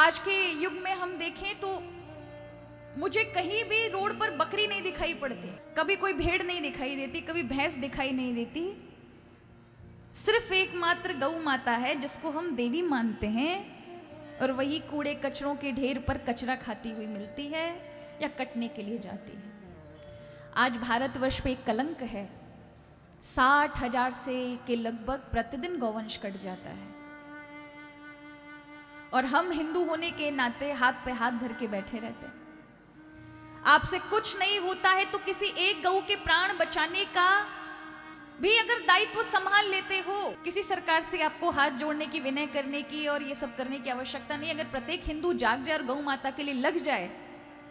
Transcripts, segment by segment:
आज के युग में हम देखें तो मुझे कहीं भी रोड पर बकरी नहीं दिखाई पड़ती, कभी कोई भेड़ नहीं दिखाई देती, कभी भैंस दिखाई नहीं देती। सिर्फ एकमात्र गौ माता है जिसको हम देवी मानते हैं, और वही कूड़े कचरों के ढेर पर कचरा खाती हुई मिलती है या कटने के लिए जाती है। आज भारतवर्ष पे एक कलंक है, 60,000 से के लगभग प्रतिदिन गौवंश कट जाता है, और हम हिंदू होने के नाते हाथ पे हाथ धर के बैठे रहते हैं। आपसे कुछ नहीं होता है तो किसी एक गौ के प्राण बचाने का भी अगर दायित्व संभाल लेते हो, किसी सरकार से आपको हाथ जोड़ने की, विनय करने की और ये सब करने की आवश्यकता नहीं। अगर प्रत्येक हिंदू जाग जाए और गौ माता के लिए लग जाए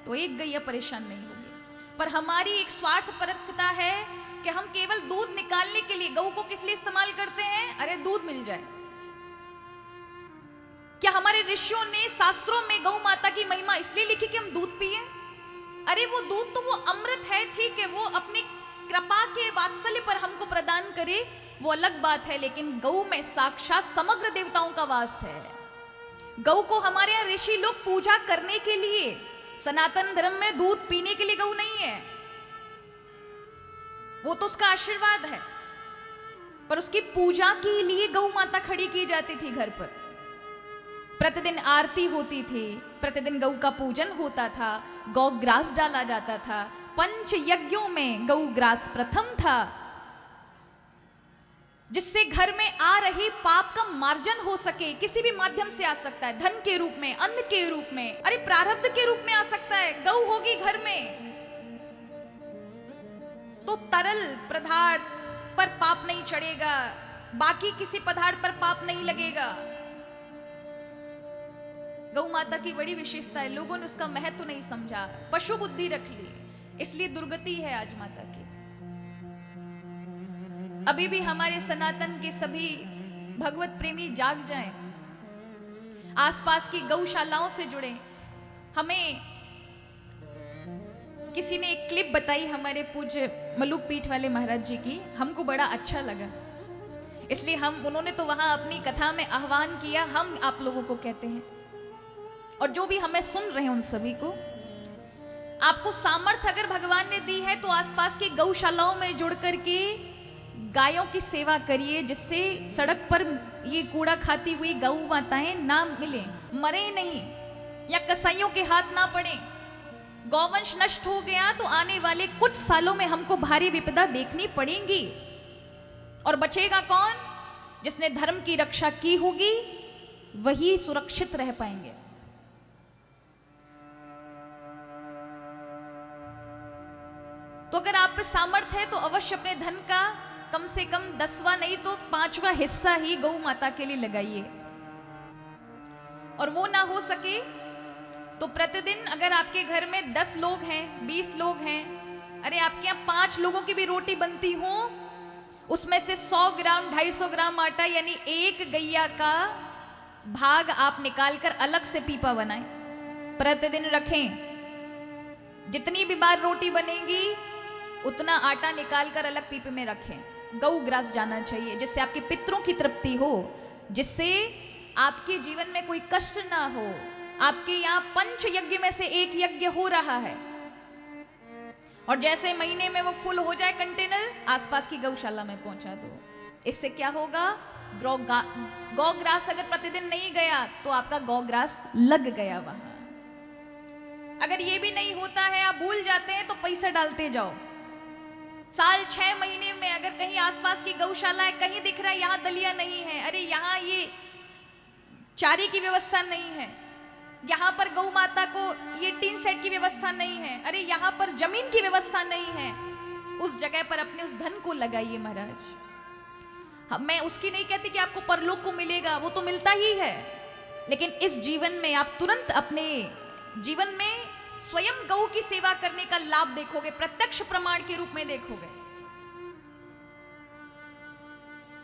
तो एक गैया परेशान नहीं होगी। पर हमारी एक स्वार्थपरकता है कि हम केवल दूध निकालने के लिए गौ को किस लिए इस्तेमाल करते हैं? अरे दूध मिल जाए। क्या हमारे ऋषियों ने शास्त्रों में गौ माता की महिमा इसलिए लिखी कि हम दूध पिए? अरे वो दूध तो वो अमृत है, ठीक है, वो अपनी कृपा के वात्सल्य पर हमको प्रदान करे, वो अलग बात है, लेकिन गौ में साक्षात समग्र देवताओं का वास है। गौ को हमारे यहाँ ऋषि लोग पूजा करने के लिए, सनातन धर्म में दूध पीने के लिए गौ नहीं है, वो तो उसका आशीर्वाद है, पर उसकी पूजा के लिए गौ माता खड़ी की जाती थी घर पर। प्रतिदिन आरती होती थी, प्रतिदिन गौ का पूजन होता था, गौ ग्रास डाला जाता था, पंच यज्ञों में गौ ग्रास प्रथम था, जिससे घर में आ रही पाप का मार्जन हो सके। किसी भी माध्यम से आ सकता है, धन के रूप में, अन्न के रूप में, अरे प्रारब्ध के रूप में आ सकता है। गौ होगी घर में तो तरल पदार्थ पर पाप नहीं चढ़ेगा, बाकी किसी पदार्थ पर पाप नहीं लगेगा। गौ माता की बड़ी विशेषता है, लोगों ने उसका महत्व नहीं समझा, पशु बुद्धि रख ली, इसलिए दुर्गति है आज माता की। अभी भी हमारे सनातन के सभी भगवत प्रेमी जाग जाएं, आसपास की गौशालाओं से जुड़े। हमें किसी ने एक क्लिप बताई हमारे पूज्य मलुक पीठ वाले महाराज जी की, हमको बड़ा अच्छा लगा, इसलिए उन्होंने तो वहां अपनी कथा में आह्वान किया, हम आप लोगों को कहते हैं और जो भी हमें सुन रहे हैं उन सभी को, आपको सामर्थ्य अगर भगवान ने दी है तो आसपास की गौशालाओं में जुड़ करके गायों की सेवा करिए, जिससे सड़क पर ये कूड़ा खाती हुई गौ माताएं ना मिले, मरे नहीं, या कसाईयों के हाथ ना पड़े। गौवंश नष्ट हो गया तो आने वाले कुछ सालों में हमको भारी विपदा देखनी पड़ेगी, और बचेगा कौन? जिसने धर्म की रक्षा की होगी वही सुरक्षित रह पाएंगे। तो अगर आप पे सामर्थ्य है तो अवश्य अपने धन का कम से कम 10वां नहीं तो 5वां हिस्सा ही गौ माता के लिए लगाइए, और वो ना हो सके तो प्रतिदिन अगर आपके घर में 10 लोग हैं, 20 लोग हैं, अरे आपके यहाँ 5 लोगों की भी रोटी बनती हो, उसमें से 100 ग्राम 250 ग्राम आटा यानी एक गैया का भाग आप निकालकर अलग से पीपा बनाएं, प्रतिदिन रखें। जितनी भी बार रोटी बनेगी उतना आटा निकालकर अलग पीपे में रखें। गौ ग्रास जाना चाहिए, जिससे आपके पितरों की तृप्ति हो, जिससे आपके जीवन में कोई कष्ट ना हो। आपके यहाँ पंच यज्ञ में से एक यज्ञ हो रहा है, और जैसे महीने में वो फुल हो जाए कंटेनर, आसपास की गौशाला में पहुंचा दो। इससे क्या होगा? गौ ग्रास अगर प्रतिदिन नहीं गया तो आपका गौ ग्रास लग गया वहां। अगर ये भी नहीं होता है, आप भूल जाते हैं, तो पैसा डालते जाओ। साल 6 महीने में अगर कहीं आसपास की गौशाला है, कहीं दिख रहा है यहाँ दलिया नहीं है, अरे यहाँ ये चारे की व्यवस्था नहीं है, यहाँ पर गौ माता को ये टीन सेट की व्यवस्था नहीं है, अरे यहाँ पर जमीन की व्यवस्था नहीं है, उस जगह पर अपने उस धन को लगाइए महाराज। मैं उसकी नहीं कहती कि आपको परलोक को मिलेगा, वो तो मिलता ही है, लेकिन इस जीवन में आप तुरंत अपने जीवन में स्वयं गौ की सेवा करने का लाभ देखोगे, प्रत्यक्ष प्रमाण के रूप में देखोगे।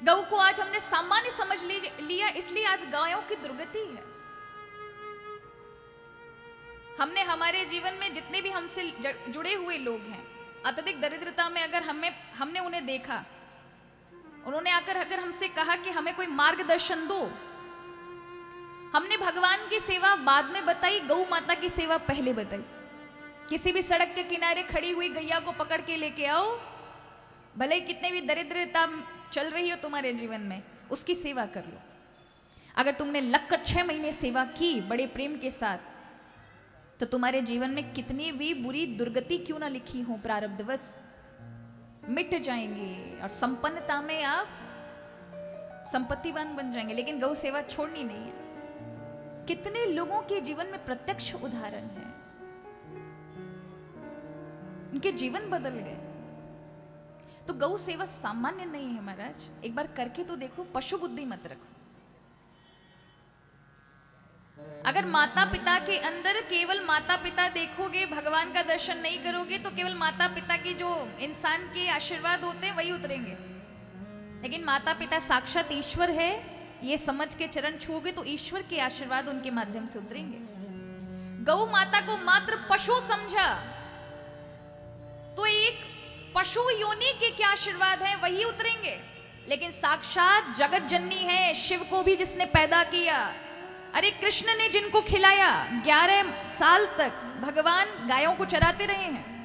गौ को आज हमने सामान्य समझ लिया, इसलिए आज गायों की दुर्गति है। हमने हमारे जीवन में जितने भी हमसे जुड़े हुए लोग हैं, अत्यधिक दरिद्रता में अगर हमने उन्हें देखा, उन्होंने आकर अगर हमसे कहा कि हमें कोई मार्गदर्शन दो, हमने भगवान की सेवा बाद में बताई, गौ माता की सेवा पहले बताई। किसी भी सड़क के किनारे खड़ी हुई गैया को पकड़ के लेके आओ, भले ही कितने भी दरिद्रता चल रही हो तुम्हारे जीवन में, उसकी सेवा कर लो। अगर तुमने लगकर 6 महीने सेवा की बड़े प्रेम के साथ, तो तुम्हारे जीवन में कितनी भी बुरी दुर्गति क्यों ना लिखी हो, प्रारब्धवश मिट जाएंगे और संपन्नता में आप संपत्तिवान बन जाएंगे। लेकिन गौ सेवा छोड़नी नहीं है। कितने लोगों के जीवन में प्रत्यक्ष उदाहरण है, उनके जीवन बदल गए। तो गौ सेवा सामान्य नहीं है महाराज, एक बार करके तो देखो, पशु बुद्धि मत रखो। अगर माता पिता के अंदर केवल माता पिता देखोगे, भगवान का दर्शन नहीं करोगे, तो केवल माता पिता की जो इंसान के आशीर्वाद होते हैं वही उतरेंगे। लेकिन माता पिता साक्षात ईश्वर है, ये समझ के चरण छूओगे तो ईश्वर के आशीर्वाद उनके माध्यम से उतरेंगे। गौ माता को मात्र पशु समझा तो एक पशु योनि के क्या आशीर्वाद हैं वही उतरेंगे। लेकिन साक्षात जगत जननी है, शिव को भी जिसने पैदा किया, अरे कृष्ण ने जिनको खिलाया, 11 साल तक भगवान गायों को चराते रहे हैं।